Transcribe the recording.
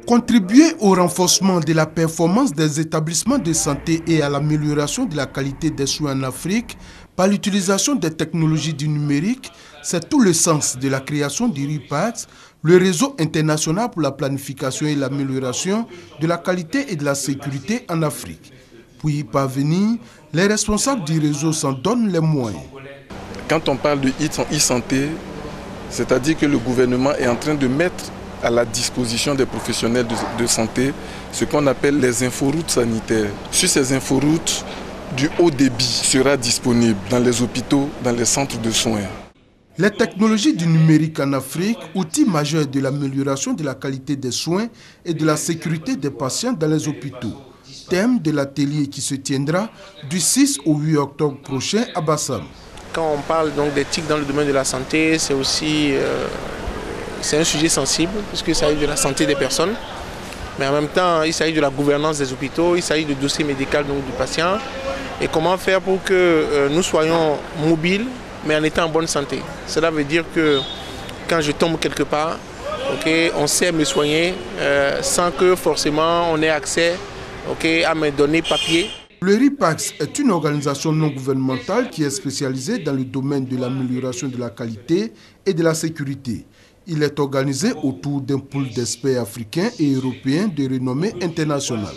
Contribuer au renforcement de la performance des établissements de santé et à l'amélioration de la qualité des soins en Afrique par l'utilisation des technologies du numérique, c'est tout le sens de la création du RIPAX, le réseau international pour la planification et l'amélioration de la qualité et de la sécurité en Afrique. Pour y parvenir, les responsables du réseau s'en donnent les moyens. Quand on parle de e-santé, c'est-à-dire que le gouvernement est en train de mettre à la disposition des professionnels de santé ce qu'on appelle les inforoutes sanitaires. Sur ces inforoutes, du haut débit sera disponible dans les hôpitaux, dans les centres de soins. Les technologies du numérique en Afrique, outil majeur de l'amélioration de la qualité des soins et de la sécurité des patients dans les hôpitaux. Thème de l'atelier qui se tiendra du 6 au 8 octobre prochain à Bassam. Quand on parle donc d'éthique dans le domaine de la santé, c'est aussi c'est un sujet sensible puisqu'il s'agit de la santé des personnes. Mais en même temps, il s'agit de la gouvernance des hôpitaux, il s'agit du dossier médical donc, du patient. Et comment faire pour que nous soyons mobiles, mais en étant en bonne santé. Cela veut dire que quand je tombe quelque part, on sait me soigner sans que forcément on ait accès à mes données papier. Le RIPAX est une organisation non gouvernementale qui est spécialisée dans le domaine de l'amélioration de la qualité et de la sécurité. Il est organisé autour d'un pool d'experts africains et européens de renommée internationale.